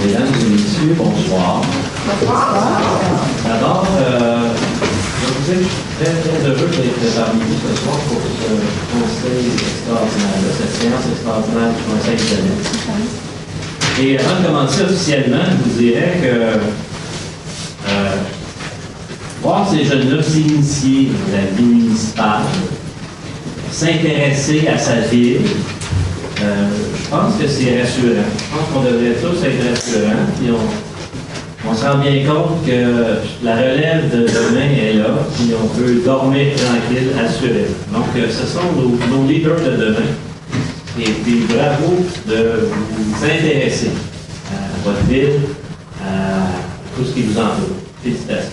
Mesdames et messieurs, bonsoir. D'abord, je vous ai très heureux d'être parmi vous ce soir pour ce conseil extraordinaire, cette séance extraordinaire du Conseil de jeunesse. Et avant de commencer officiellement, je vous dirais que voir ces jeunes-là s'initier à la vie municipale, s'intéresser à sa ville, je pense que c'est rassurant. Je pense qu'on devrait tous être rassurants. Puis on se rend bien compte que la relève de demain est là, puis on peut dormir tranquille, assurément. Donc, ce sont nos leaders de demain. Et puis, bravo de vous intéresser à votre ville, à tout ce qui vous entoure. Félicitations.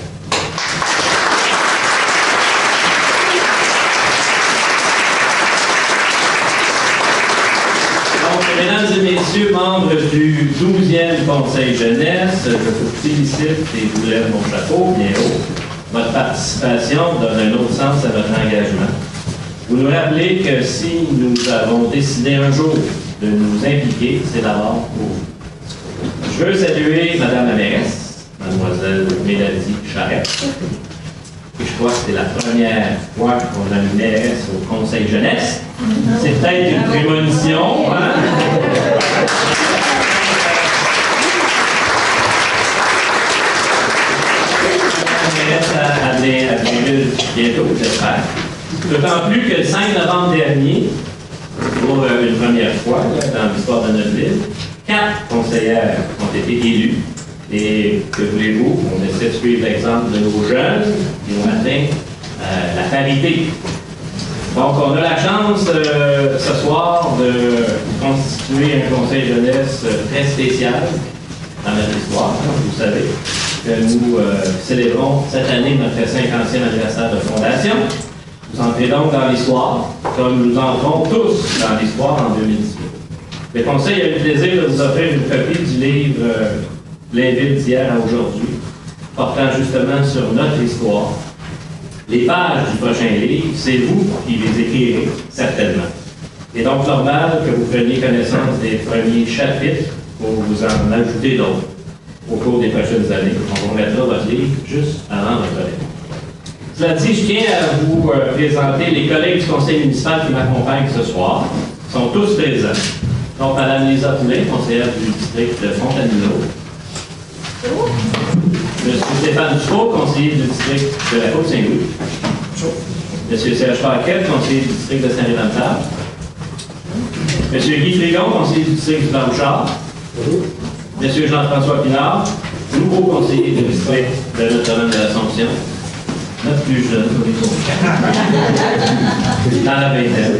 Mesdames et messieurs, membres du 12e Conseil jeunesse, je vous félicite et vous lève mon chapeau bien haut. Votre participation donne un autre sens à votre engagement. Vous nous rappelez que si nous avons décidé un jour de nous impliquer, c'est d'abord pour vous. Je veux saluer Madame la mairesse, Mademoiselle Mélodie Charette. Et je crois que c'est la première fois qu'on a une mairesse au Conseil jeunesse. C'est peut-être une prémonition, hein? La mairesse à Bréville bientôt, j'espère. D'autant plus que le 5 novembre dernier, pour une première fois dans l'histoire de notre ville, 4 conseillères ont été élues. Et que voulez-vous? On essaie de suivre l'exemple de nos jeunes et au matin, la parité. Donc, on a la chance ce soir de constituer un conseil jeunesse très spécial dans notre histoire, comme vous savez, que nous célébrons cette année notre 50e anniversaire de fondation. Vous entrez donc dans l'histoire, comme nous entrons tous dans l'histoire en 2018. Le conseil a eu le plaisir de vous offrir une copie du livre Les villes d'hier à aujourd'hui, portant justement sur notre histoire. Les pages du prochain livre, c'est vous qui les écrirez, certainement. Il est donc normal que vous preniez connaissance des premiers chapitres pour vous en ajouter d'autres au cours des prochaines années. On vous remettra votre livre juste avant votre livre. Cela dit, je tiens à vous présenter les collègues du conseil municipal qui m'accompagnent ce soir. Ils sont tous présents. Donc, Mme Lisa Poulin, conseillère du district de Fontainebleau. M. Stéphane Dufault, conseiller du district de la Côte-Saint-Louis. M. Serge Paquette, conseiller du district de Saint-Rédempteur. M. Guy Frégon, conseiller du district du Blanchard. M. Jean-François Pinard, nouveau conseiller du district de Notre-Dame de l'Assomption. Notre plus jeune, dans la vingtaine.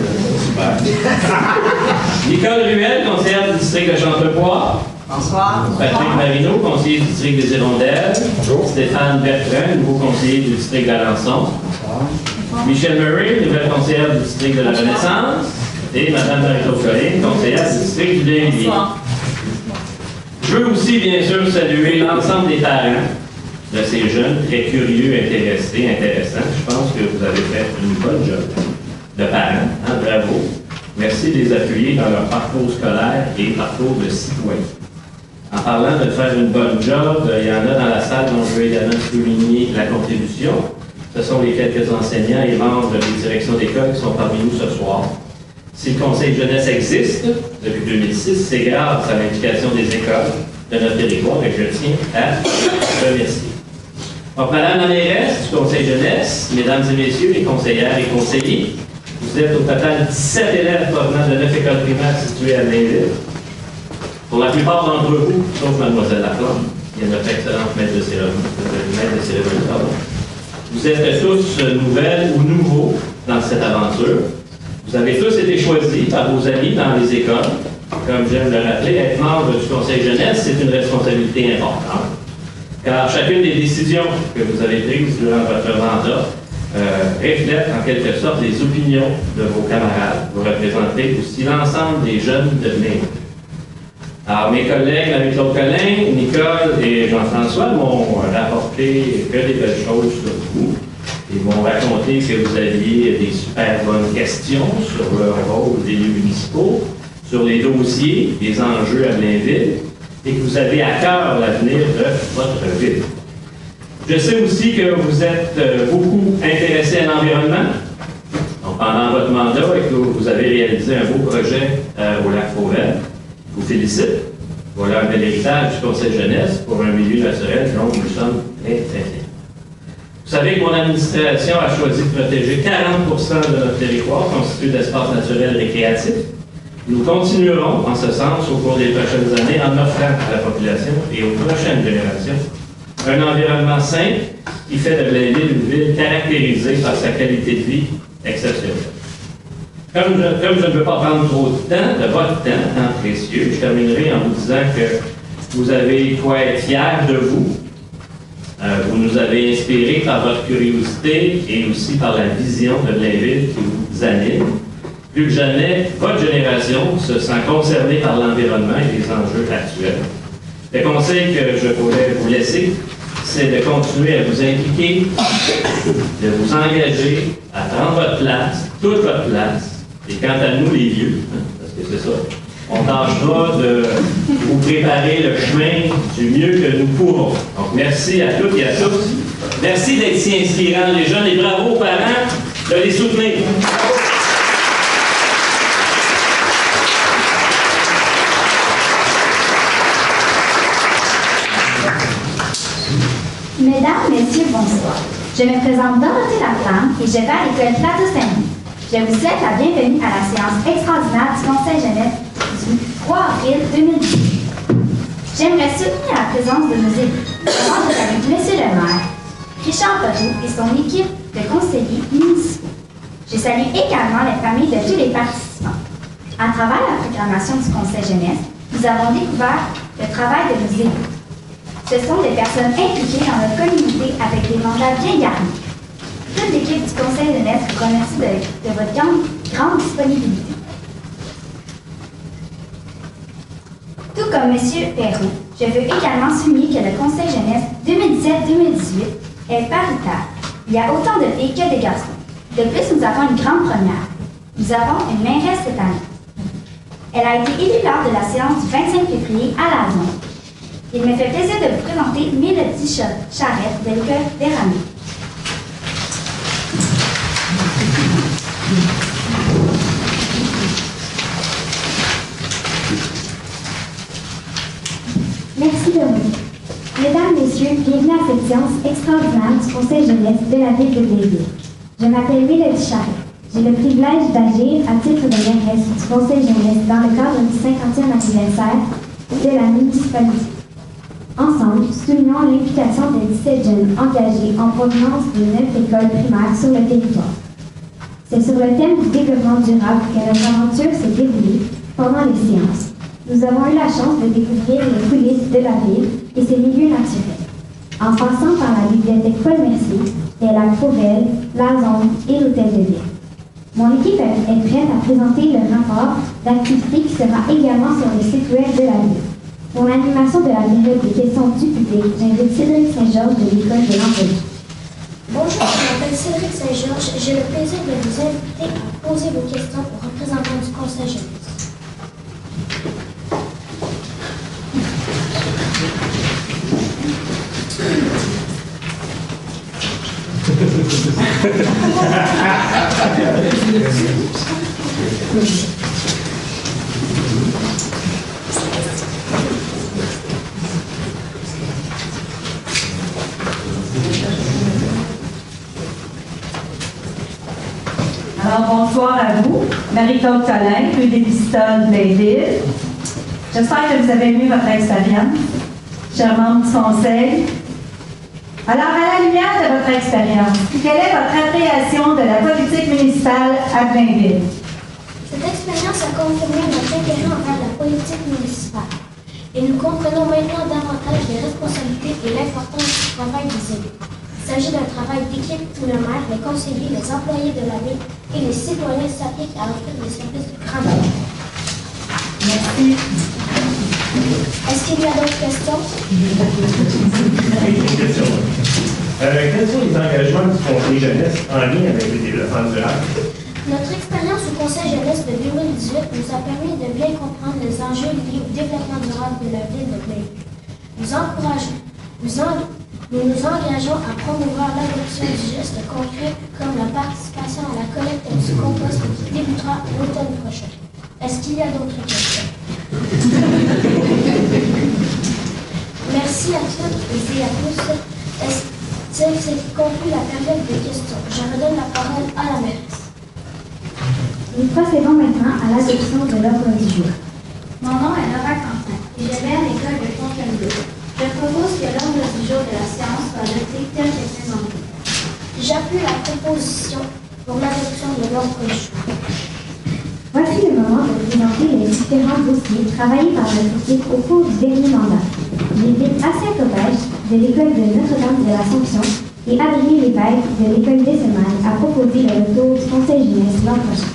Nicole Ruel, conseillère du district de Chantrepoix. Bonsoir. Patrick Marino, conseiller du district des Hirondelles. Bonjour. Stéphane Bertrand, nouveau conseiller du district d'Alençon. Michel Murray, nouvelle conseillère du district de la Renaissance. Et Mme Marie-Claude Collin, conseillère du district du Blainville. Je veux aussi, bien sûr, saluer l'ensemble des parents de ces jeunes très curieux, intéressés, intéressants. Je pense que vous avez fait une bonne job de parents. Hein, bravo. Merci de les appuyer dans leur parcours scolaire et parcours de citoyen. En parlant de faire une bonne job, il y en a dans la salle dont je veux également souligner la contribution. Ce sont les quelques enseignants et membres des directions d'école qui sont parmi nous ce soir. Si le Conseil jeunesse existe depuis 2006, c'est grâce à l'implication des écoles de notre territoire et je tiens à remercier. Donc, Madame la mairesse du Conseil jeunesse, Mesdames et Messieurs les conseillères et conseillers, vous êtes au total 17 élèves provenant de 9 écoles primaires situées à Blainville. Pour la plupart d'entre vous, sauf Mademoiselle Laflamme, qui est notre excellente maître de cérémonie, vous Vous êtes tous nouvelles ou nouveaux dans cette aventure. Vous avez tous été choisis par vos amis dans les écoles. Comme j'aime le rappeler, être membre du Conseil jeunesse, c'est une responsabilité importante. Car chacune des décisions que vous avez prises durant votre mandat reflète en quelque sorte les opinions de vos camarades. Vous représentez aussi l'ensemble des jeunes de Blainville. Alors, mes collègues, Marie-Claude Collin, Nicole et Jean-François m'ont rapporté que des belles choses sur vous. Ils m'ont raconté que vous aviez des super bonnes questions sur le rôle des élus municipaux, sur les dossiers, les enjeux à Blainville, et que vous avez à cœur l'avenir de votre ville. Je sais aussi que vous êtes beaucoup intéressé à l'environnement. Donc, pendant votre mandat, et que vous avez réalisé un beau projet au lac Fauvel. Je vous félicite. Voilà un bel héritage du Conseil jeunesse pour un milieu naturel dont nous sommes très, très fiers. Vous savez que mon administration a choisi de protéger 40% de notre territoire constitué d'espaces naturels récréatifs. Nous continuerons en ce sens au cours des prochaines années en offrant à la population et aux prochaines générations un environnement sain qui fait de Blainville une ville caractérisée par sa qualité de vie exceptionnelle. Comme je ne veux pas prendre trop de temps, de votre temps précieux, je terminerai en vous disant que vous avez quoi être fiers de vous. Vous nous avez inspirés par votre curiosité et aussi par la vision de Blainville qui vous anime. Plus que jamais, votre génération se sent concernée par l'environnement et les enjeux actuels. Le conseil que je pourrais vous laisser, c'est de continuer à vous impliquer, de vous engager, à prendre votre place, toute votre place. Et quant à nous, les vieux, parce que c'est ça, on tâchera de vous préparer le chemin du mieux que nous pourrons. Donc, merci à toutes et à tous. Merci d'être si inspirants, les jeunes, et bravo aux parents de les soutenir. Mesdames, Messieurs, bonsoir. Je me présente Dorothée Laflamme et je vais à l'école Plateau-Saint-Denis. Je vous souhaite la bienvenue à la séance extraordinaire du Conseil jeunesse du 3 avril 2018. J'aimerais souligner la présence de nos élus. Je salue M. le maire, Richard Poteau et son équipe de conseillers municipaux. Je salue également les familles de tous les participants. À travers la proclamation du Conseil jeunesse, nous avons découvert le travail de nos élus. Ce sont des personnes impliquées dans notre communauté avec des mandats bien garnis. Toute l'équipe du Conseil jeunesse vous remercie de votre grande disponibilité. Tout comme M. Perrault, je veux également souligner que le Conseil jeunesse 2017-2018 est paritaire. Il y a autant de filles que de garçons. De plus, nous avons une grande première. Nous avons une mairesse cette année. Elle a été élue lors de la séance du 25 février à la zone. Il me fait plaisir de vous présenter Mélodie Charette de l'école d'Eramé. Merci Dominique. Mesdames, Messieurs, bienvenue à cette séance extraordinaire du Conseil jeunesse de la ville de Blainville. Je m'appelle Mélodie Charette. J'ai le privilège d'agir à titre de mairesse du Conseil jeunesse dans le cadre du 50e anniversaire de la municipalité. Ensemble, soulignons l'implication des 17 jeunes engagés en provenance de 9 écoles primaires sur le territoire. C'est sur le thème du développement durable que notre aventure s'est déroulée pendant les séances. Nous avons eu la chance de découvrir les coulisses de la ville et ses milieux naturels, en passant par la bibliothèque Paul Mercier, les lacs Fauvel, la zone et l'hôtel de ville. Mon équipe est prête à présenter le rapport d'activité qui sera également sur le site web de la ville. Pour l'animation de la période des questions du public, j'invite Cédric Saint-Georges de l'école de l'Empire. Bonjour, je m'appelle Cédric Saint-Georges. J'ai le plaisir de vous inviter à poser vos questions aux représentants du Conseil jeunesse. Alors, bonsoir à vous. Marie-Claude Collin, rue des Pistoles, Blainville. J'espère que vous avez aimé votre expérience. Chers membres du Conseil, Alors, à la lumière de votre expérience, quelle est votre appréciation de la politique municipale à Blainville? Cette expérience a confirmé notre intérêt envers la politique municipale. Et nous comprenons maintenant davantage les responsabilités et l'importance du travail des élus. Il s'agit d'un travail d'équipe où le maire, les conseillers, les employés de la ville et les citoyens s'appliquent à offrir des services de grande qualité. Merci. Est-ce qu'il y a d'autres questions? Une question. Quels sont les engagements du Conseil jeunesse en lien avec le développement durable? Notre expérience au Conseil jeunesse de 2018 nous a permis de bien comprendre les enjeux liés au développement durable de la ville de Blainville. Nous nous engageons à promouvoir l'adoption du geste concret comme la participation à la collecte du compost qui débutera l'automne prochain. Est-ce qu'il y a d'autres questions? Merci à toutes et à tous. C'est conclut la période de questions. Je redonne la parole à la mairesse. Nous procédons maintenant à l'adoption de l'ordre du jour. Mon nom est Laura Quentin et je vais à l'école de Fontainebleau. Je propose que l'ordre du jour de la séance soit adopté tel que présenté. J'appuie la proposition pour l'adoption de l'ordre du jour. Voici le moment de présenter les différents dossiers travaillés par notre équipe au cours du dernier mandat. J'invite Assia Copage de l'école de Notre-Dame de l'Assomption et Adrien Lévesque de l'école d'Esselman à proposer le retour du Conseil jeunesse l'an prochain.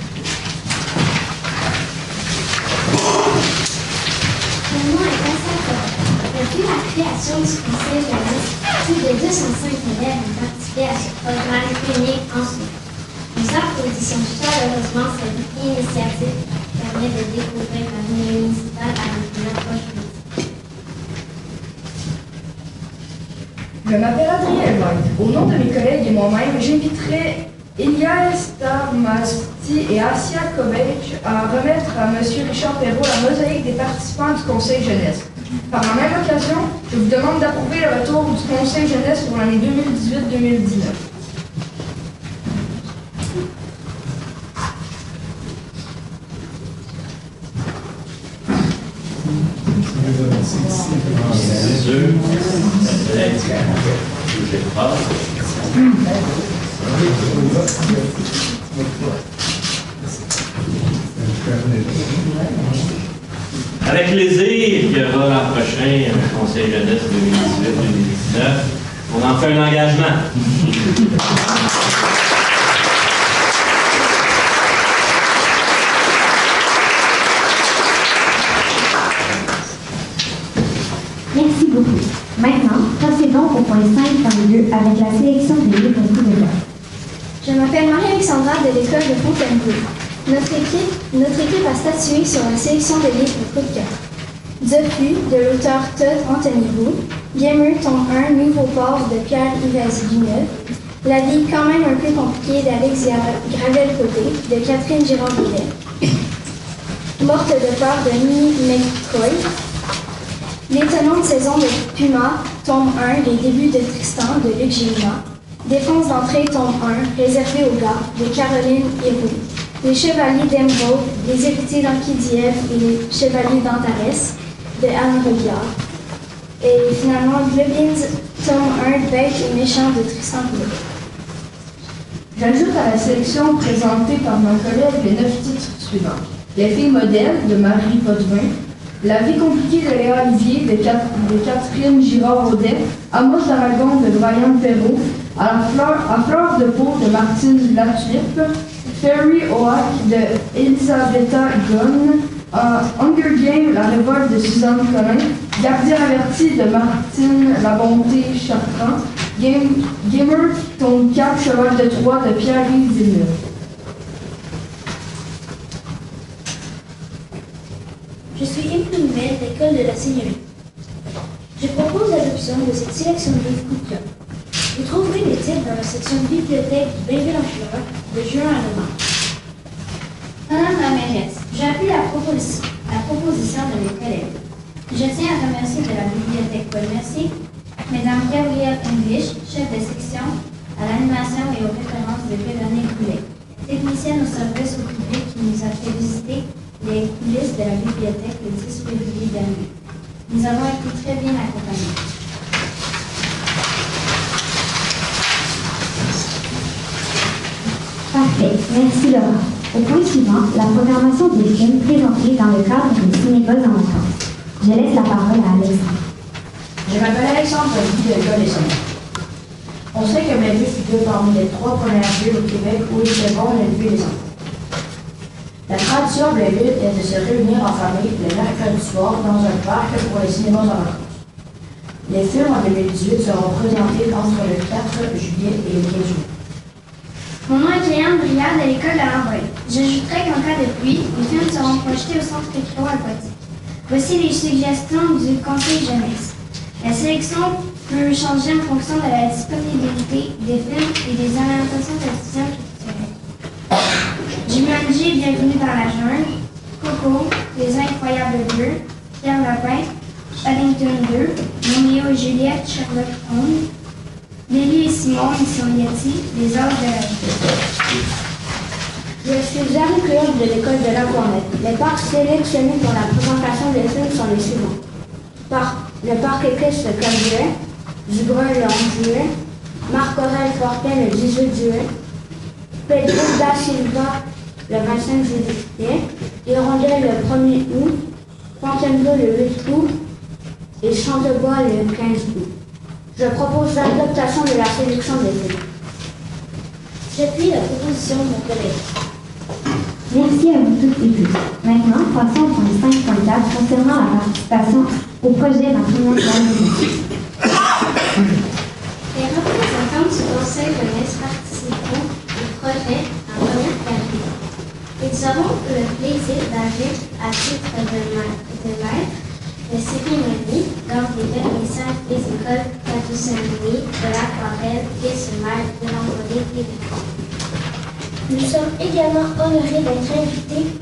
Mon nom est Assia Copage. Depuis la création du Conseil jeunesse, plus de 205 élèves ont participé à ce programme unique ensuite. Nous applaudissons chaleureusement cette initiative qui permet de découvrir la vie municipale avec une approche politique. Je m'appelle Adrien Lévesque. Au nom de mes collègues et moi-même, j'inviterai Elia Starmasti et Assia Copage à remettre à M. Richard Perrault la mosaïque des participants du Conseil jeunesse. Par la même occasion, je vous demande d'approuver le retour du Conseil jeunesse pour l'année 2018-2019. Avec plaisir, il y aura l'an prochain un Conseil jeunesse 2018-2019. On en fait un engagement. Merci beaucoup. Maintenant, procédons au point 5.2 avec la sélection des livres coup de cœur. Je m'appelle Marie-Alexandra de l'école de Fontainebleau. Notre équipe a statué sur la sélection des livres coup de cœur. Depuis, de l'auteur Todd Antoniou, Gamer tome 1, Nouveau port de Pierre-Yves Villeneuve, La vie quand même un peu compliquée d'Alex Gravel-Côté de Catherine Girard-Villet, Morte de peur de Minnie McCoy, L'étonnante saison de Puma, tome 1, Les débuts de Tristan de Luc Gélina, Défense d'entrée, tome 1, Réservé aux gars de Caroline Héroux, Les Chevaliers d'Emeraude, Les héritiers d'Anquidiev et Les Chevaliers d'Antares de Anne Robillard. Et finalement, Globins, tome 1, Bête et méchant de Tristan Poulet. J'ajoute à la sélection présentée par ma collègue les 9 titres suivants. Les filles modèles de Marie Potvin, La vie compliquée de Léa Olivier de Catherine Girard-Audet, Amos d'Aragon de Brian Perrault, à fleur de peau de Martine Latulippe, Fairy Oak de Elisabetta Gunn, Hunger Games, La révolte de Suzanne Collin, Gardien averti de Martine La Bonté Chartrand, Gamer, ton 4, Cheval de Troie de Pierre-Yves Villeneuve. Je suis Émilie Nouvel, l'école de la Seigneurie. Je propose l'adoption de cette sélection de livres coup de cœur. Vous trouverez les titres dans la section bibliothèque du Blainville-en-Chaleur de juin à novembre. Madame la mairesse, j'appuie la proposition de mes collègues. Je tiens à remercier de la bibliothèque Paul Mercier, Mesdames Gabrielle English, chef de section, à l'animation et aux références de Véronique Goulet, technicienne au service au public qui nous a fait visiter les coulisses de la bibliothèque le 10 février dernier. Nous avons été très bien accompagnés. Parfait. Merci, Laura. Au point suivant, la programmation des films présentés dans le cadre des Cinébuzz en vacances. Je laisse la parole à Alexandre. Je m'appelle Alexandre Guy de l'École des Sommets. On sait que Blainville figure parmi les 3 premières villes au Québec où il fait bon d'élever les enfants. La tradition à Blainville est de se réunir en famille le mercredi soir dans un parc pour les cinémas en vacances. Les films en 2018 seront présentés entre le 4 juillet et le 15 juillet. Mon nom est Cléante Briard de l'école de l'Envoy. J'ajouterai qu'en cas de pluie, les films seront projetés au centre Récréo Alpati. Voici les suggestions du Conseil jeunesse. La sélection peut changer en fonction de la disponibilité des films et des orientations d'étudiants culturels. Jumanji, Bienvenue dans la jungle, Coco, Les Incroyables 2, Pierre Lapin, Paddington 2, Roméo et Juliette, Sherlock Holmes, Lily et Simon, Mission Yeti, Les Âges de la vie. Je suis Jeanne Claude de l'école de la Cornette. Les parcs sélectionnés pour la présentation des films sont les suivants. Le parc équestre le 4 juillet, Dubreuil le 11 juillet, Marc-Aurèle Fortin le 18 juillet, Pedro da Silva le 25 juillet, Hirondelle le 1er août, Fontainebleau le 8 août et Chantebois le 15 août. Je propose l'adoption de la sélection des films. J'appuie la proposition de mon collègue. Merci à vous toutes et tous. Maintenant, passons au point 5.4 concernant la participation au projet Ma première journée. Les représentants du Conseil jeunesse participeront au projet en première période. Ils auront le plaisir d'agir à titre de maître de cérémonie lors des vernissages des écoles Cateau-Saint-Denis, de l'Aquarelle, Gué-sur-Mer, de l'Envolée et de Nous sommes également honorés d'être invités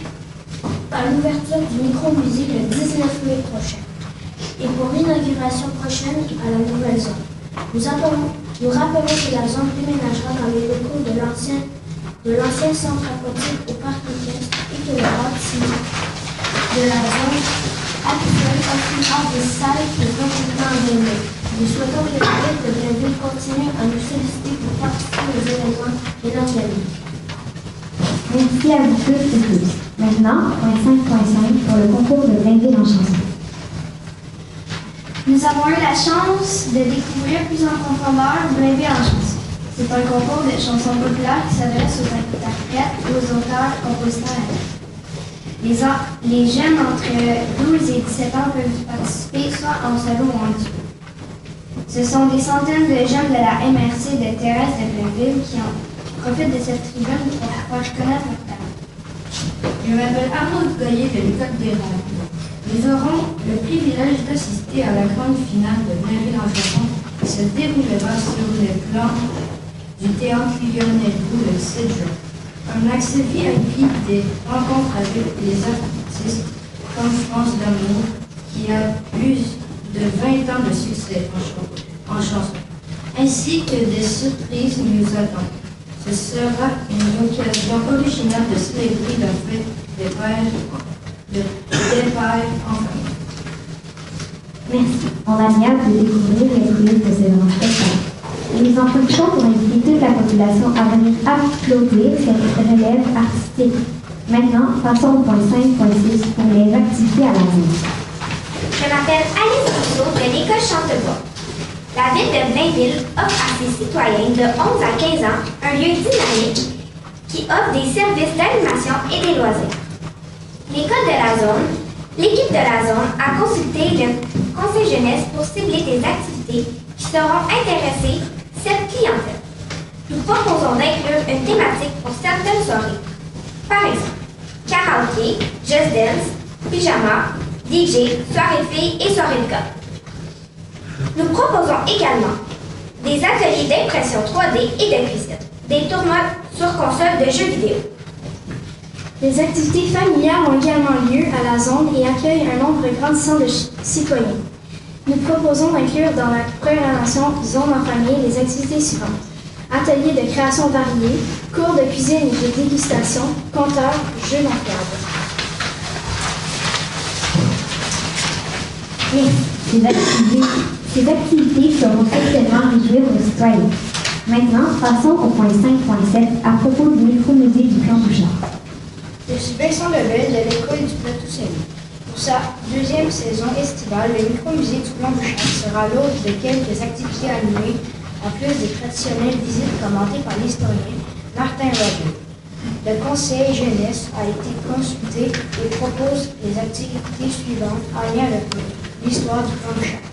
à l'ouverture du micro-musée le 19 mai prochain et pour l'inauguration prochaine à la nouvelle zone. Nous rappelons que la zone déménagera dans les locaux de l'ancien centre aquatique au parc équestre et que le bâtiment de la zone actuelle offrira des salles et recrutement en ligne. Nous souhaitons que la ville de Blainville continue à nous solliciter pour participer aux événements et l'organiser. Merci à vous tous et tous. Maintenant, point 5.5 pour le concours de Blainville en chanson. Nous avons eu la chance de découvrir plus en profondeur Blainville en chanson. C'est un concours de chansons populaires qui s'adresse aux interprètes et aux auteurs, compositeurs et les jeunes entre 12 et 17 ans peuvent participer soit en solo ou en duo. Ce sont des centaines de jeunes de la MRC de Thérèse de Blainville qui profitent de cette tribune pour faire connaître leur talent. Je m'appelle Arnaud Goyer de l'École des Rêves. Nous aurons le privilège d'assister à la grande finale de Blainville en chanson qui se déroulera sur le plan du théâtre Lionel Roux le 7 juin. Un accès VIP des rencontres avec les artistes comme France D'Amour qui a plus de 20 ans de succès en chanson, ainsi que des surprises nous attendent. Ce sera une occasion originale de célébrer la fête des pères en famille. Merci. On a hâte de découvrir les coulisses de ces grands spectacles. Et nous en profitons pour inviter toute la population à venir applaudir cette relève artistique. Maintenant, passons au point 5.6 pour les activités à l'avenir. Je m'appelle Alice Rousseau de l'école Chantebois. La ville de Blainville offre à ses citoyens de 11 à 15 ans un lieu dynamique qui offre des services d'animation et des loisirs. L'équipe de la zone a consulté le Conseil jeunesse pour cibler des activités qui seront intéressées cette clientèle. Nous proposons d'inclure une thématique pour certaines soirées. Par exemple, karaoké, just dance, pyjama, DJ, soirée filles et soirée de gars. Nous proposons également des ateliers d'impression 3D et de cuisine, des tournois sur console de jeux vidéo. Les activités familiales ont également lieu à la zone et accueillent un nombre grandissant de citoyens. Nous proposons d'inclure dans la programmation Zone en famille les activités suivantes. Ateliers de création variés, cours de cuisine et de dégustation, compteurs, jeux d'entraide. Ces activités seront certainement réjouir aux citoyens. Maintenant, passons au point 5.7 à propos du micro musée du Plan Bouchard. Je suis Vincent Lebel de l'école du Plateau-Saint-Louis. Pour sa deuxième saison estivale, le micro-musée du Plan Bouchard sera l'hôte de quelques activités animées, en plus des traditionnelles visites commentées par l'historien Martin Roger. Le conseil jeunesse a été consulté et propose les activités suivantes en lien avec l'histoire du Plan Bouchard.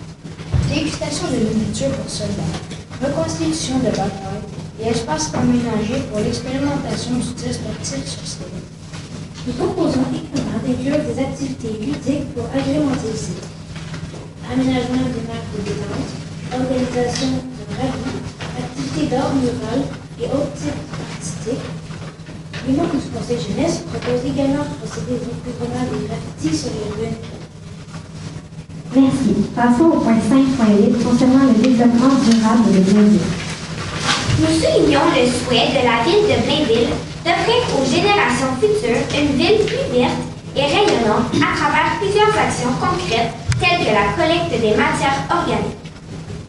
Dégustation de nourriture pour soldats, reconstitution de bataille et espace aménagé pour l'expérimentation du tir sportif sur scène. Nous proposons également d'inclure des activités ludiques pour agrémenter le site. Aménagement des marques de détente, organisation de rallye, activités d'art mural et autres types artistiques. Les membres du conseil jeunesse proposent également de procéder au recouvrement des graffitis sur les rues. Merci. Passons au point 5.8 concernant le développement durable de Blainville. Nous soulignons le souhait de la ville de Blainville d'offrir aux générations futures une ville plus verte et rayonnante à travers plusieurs actions concrètes telles que la collecte des matières organiques.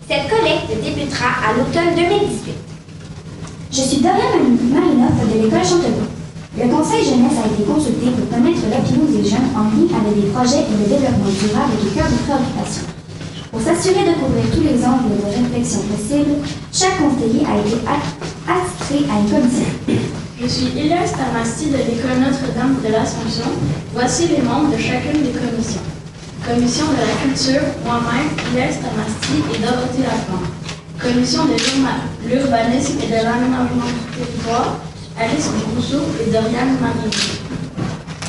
Cette collecte débutera à l'automne 2018. Je suis Dorian Marinoff de l'école Chanteloup. Le conseil jeunesse a été consulté pour connaître l'opinion des jeunes en lien avec des projets et le développement durable qui cœur de préoccupation. Pour s'assurer de couvrir tous les angles de réflexion possibles, chaque conseiller a été attitré à une commission. Je suis Elias Tamasti de l'école Notre-Dame de l'Assomption. Voici les membres de chacune des commissions. Commission de la culture, moi-même, Elias Tamasti et Dorothée Lafont. Commission de l'urbanisme et de l'aménagement du territoire, Alice Brousseau et Doriane Marie.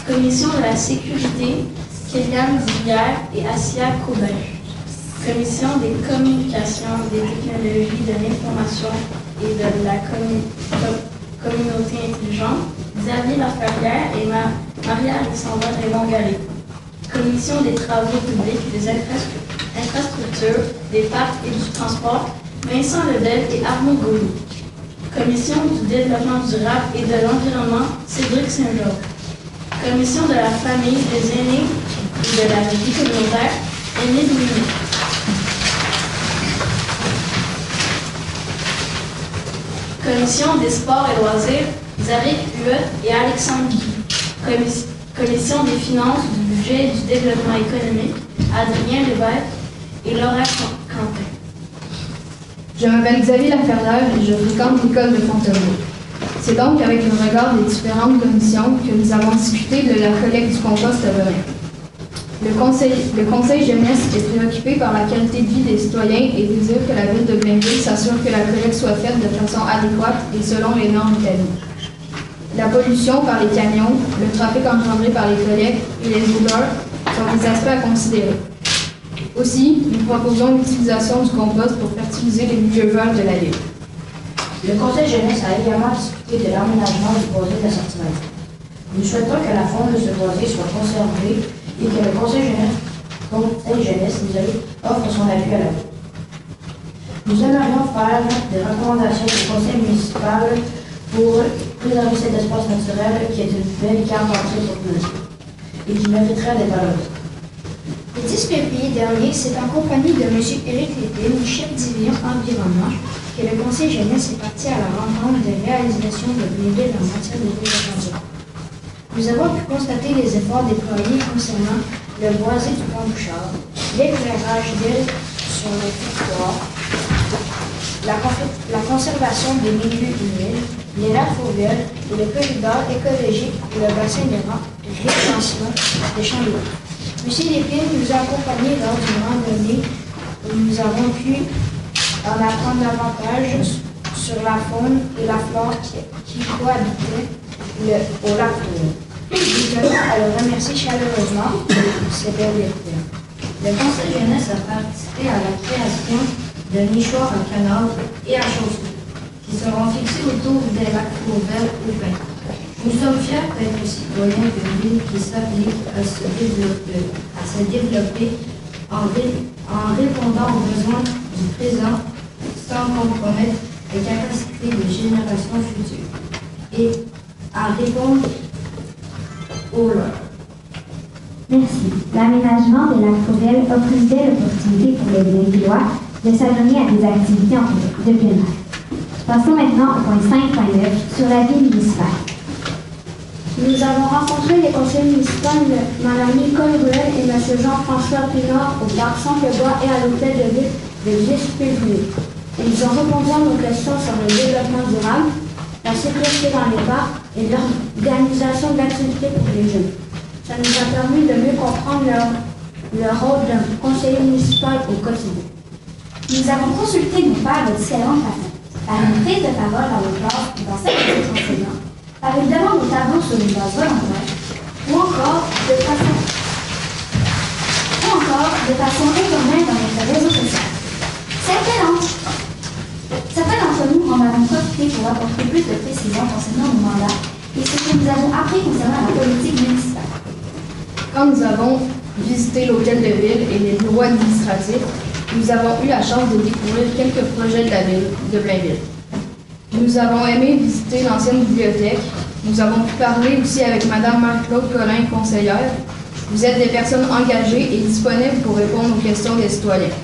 Commission de la sécurité, Kéliane Divière et Assia Cobin. Commission des communications, des technologies de l'information et de la communauté intelligente, Xavier Laferrière et Maria-Alexandra Raymond-Gallet. Commission des travaux publics, des infrastructures, des parcs et du transport, Vincent Lebel et Arnaud Gaulou. Commission du développement durable et de l'environnement, Cédric Saint-Georges. Commission de la famille, des aînés et de la vie communautaire, Émile Louis. Commission des sports et loisirs, Zarik Huot et Alexandre Guy. Commission des finances, du budget et du développement économique, Adrien Lévesque et Laura Quentin. Je m'appelle Xavier Laferrière et je fréquente l'école de Fontainebleau. C'est donc avec le regard des différentes commissions que nous avons discuté de la collecte du compost à Velin. Le conseil jeunesse est préoccupé par la qualité de vie des citoyens et désire que la ville de Blainville s'assure que la collecte soit faite de façon adéquate et selon les normes établies. La pollution par les camions, le trafic engendré par les collectes et les odeurs sont des aspects à considérer. Aussi, nous proposons l'utilisation du compost pour fertiliser les milieux verts de la ville. Le conseil jeunesse a également discuté de l'aménagement du boisé de la sortie. Nous souhaitons que la faune de ce boisé soit conservée et que le conseil jeunesse offre son appui à la ville. Nous aimerions faire des recommandations au conseil municipal pour préserver cet espace naturel qui est une belle carte d'entrée pour nous et qui mériterait d'être valorisé. Le 10 février dernier, c'est en compagnie de M. Éric Lépine, chef division environnement, que le conseil jeunesse est parti à la rencontre des réalisations de Blainville en matière de développement. Nous avons pu constater les efforts déployés concernant le boisé du Plan Bouchard, l'éclairage d'îles sur le territoire, la conservation des milieux humides, les lacs fluviales et le corridor écologique et le bassin de rétention des champs d'eau. M. Lépine nous a accompagnés lors d'une randonnée où nous avons pu en apprendre davantage sur la faune et la flore qui cohabitaient au lac Fluvial. Nous tenons à le remercier chaleureusement pour ces belles lectures. Le conseil jeunesse a participé à la création de nichoirs en canal et à chaussée, qui seront fixés autour des lacs Fluvial ou Pin. Nous sommes fiers d'être citoyens d'une ville qui s'applique à se développer en répondant aux besoins du présent sans compromettre les capacités des générations futures et à répondre aux leurs. Merci. L'aménagement de lac Fluvial offre une belle opportunité pour les Blainvillois de s'adonner à des activités de plein air. Passons maintenant au point 5.9 sur la vie municipale. Nous avons rencontré les conseillers municipaux, Mme Nicole Ruel et M. Jean-François Pinard au parc Centre-Bois et à l'hôtel de ville le 10 février. Ils ont répondu à nos questions sur le développement durable, la sécurité dans les parcs et l'organisation d'activités pour les jeunes. Ça nous a permis de mieux comprendre le rôle d'un conseiller municipal au quotidien. Nous avons consulté nos pairs de différentes façons, par une prise de parole dans nos classes et dans celles des enseignants, par une demande au tableau sur une base volontaire, ou encore de façon informelle dans notre réseau social. Certains d'entre nous en avons profité pour apporter plus de précision concernant nos mandats et ce que nous avons appris concernant la politique municipale. Quand nous avons visité l'hôtel de ville et les bureaux administratifs, nous avons eu la chance de découvrir quelques projets de la ville de Blainville. Nous avons aimé visiter l'ancienne bibliothèque. Nous avons pu parler aussi avec Mme Marc-Claude Collin, conseillère. Vous êtes des personnes engagées et disponibles pour répondre aux questions des citoyens.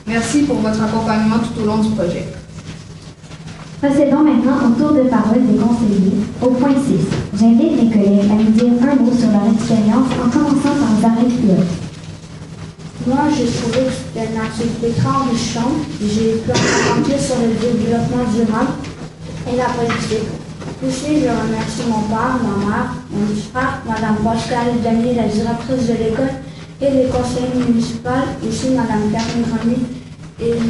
Merci pour votre accompagnement tout au long du projet. Procédons maintenant au tour de parole des conseillers. Au point 6, j'invite mes collègues à nous dire un mot sur leur expérience en commençant par Zahra Pilote. Moi, j'ai trouvé que c'était une activité très enrichissante. J'ai pu apprendre plus sur le développement durable et la politique. Aussi, je remercie mon père, ma mère, mon petit frère, Mme Pascal Denis, la directrice de l'école, et les conseillers municipaux, ici Mme Catherine René et M.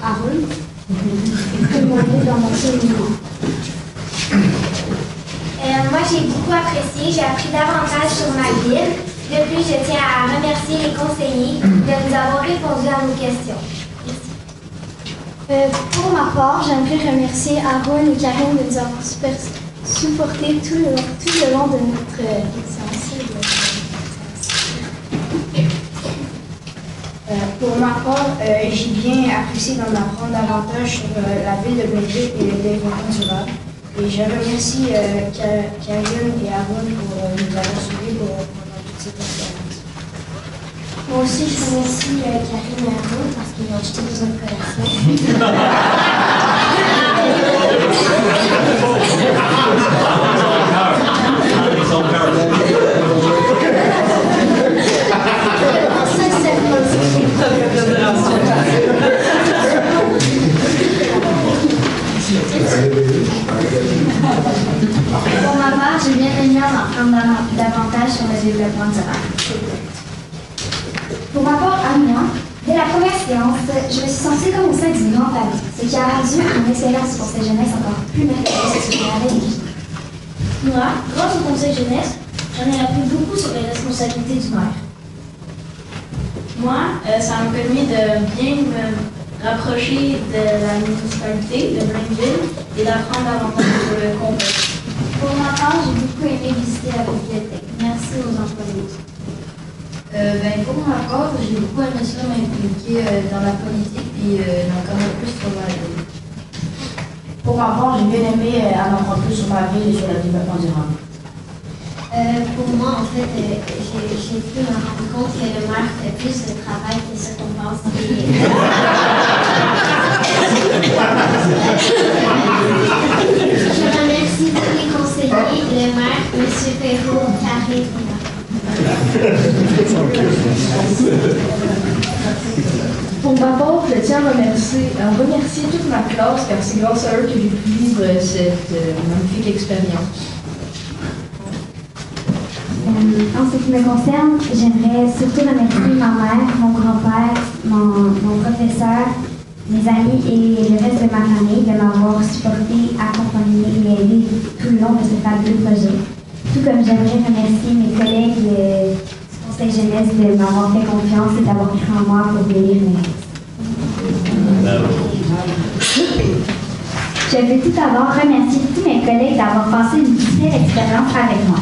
Haroun, qui m'ont aidé dans mon cheminement. Moi, j'ai beaucoup apprécié. J'ai appris davantage sur ma ville. De plus, je tiens à remercier les conseillers de nous avoir répondu à nos questions. Pour ma part, j'aimerais remercier Aaron et Karine de nous avoir supporté tout le long de notre séance. Pour ma part, j'ai bien apprécié d'en apprendre davantage sur la ville de Blainville et le développement durable. Et je remercie Karine et Aaron pour nous avoir suivis pendant toute cette expérience. Moi aussi, je remercie Karine et Aaron parce qu'ils ont acheté besoin de collations. Pour ma part, j'ai bien aimé en apprendre davantage sur le développement durable. Pour ma part, à moi, dès la première séance, je me suis sentie comme au sein d'une grande famille, ce qui a rendu mon expérience au Conseil jeunesse encore plus merveilleuse que ce que j'avais imaginé. Moi, grâce au Conseil jeunesse, j'en ai appris beaucoup sur les responsabilités du maire. Moi, ça m'a permis de bien me rapprocher de la municipalité de Blainville et d'apprendre davantage sur le contexte. Pour ma part, j'ai beaucoup aimé visiter la bibliothèque. Merci aux employés. Pour ma part, j'ai beaucoup aimé ça m'impliquer dans la politique et d'en connaître plus sur ma ville. Pour ma part, j'ai bien aimé en apprendre plus sur ma ville et sur le développement durable. Pour moi, en fait, j'ai pu me rendre compte que le maire fait plus de travail que ce qu'on pense. Je remercie tous les conseillers, le maire, M. Perrault, Karine. Pour ma part, je tiens à remercier toute ma classe car c'est grâce à eux que j'ai pu vivre cette magnifique expérience. En ce qui me concerne, j'aimerais surtout remercier ma mère, mon grand-père, mon professeur, mes amis et le reste de ma famille de m'avoir supporté, accompagné et aidé tout le long de ce fabuleux projet. Tout comme j'aimerais remercier mes collègues du Conseil jeunesse de m'avoir fait confiance et d'avoir cru en moi pour venir mes rêves. Je veux tout d'abord remercier tous mes collègues d'avoir passé une belle expérience avec moi.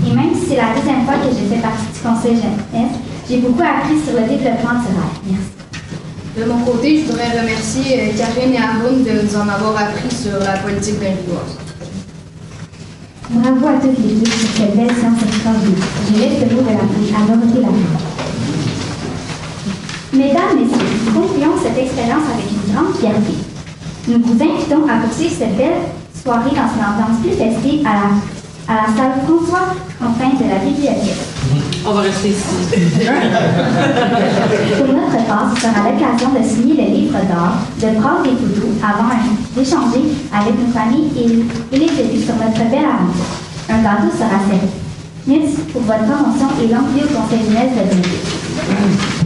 Et même si c'est la deuxième fois que je fais partie du Conseil jeunesse, j'ai beaucoup appris sur le développement durable. Merci. De mon côté, je voudrais remercier Karine et Aaron de nous en avoir appris sur la politique blainvilloise. Bravo à toute l'équipe pour cette belle séance extraordinaire. Je laisse le mot de la fin à Dorothée Lafont. Mesdames, Messieurs, nous concluons cette expérience avec une grande fierté. Nous vous invitons à poursuivre cette belle soirée dans une ambiance plus festive à la à la salle François Quentin de la bibliothèque. On va rester ici. Pour notre part, ce sera l'occasion de signer le livre d'or, de prendre des photos avant d'échanger avec nos familles et les élus sur notre belle aventure. Un gâteau sera servi. Merci pour votre attention et l'envie au Conseil jeunesse de Blainville.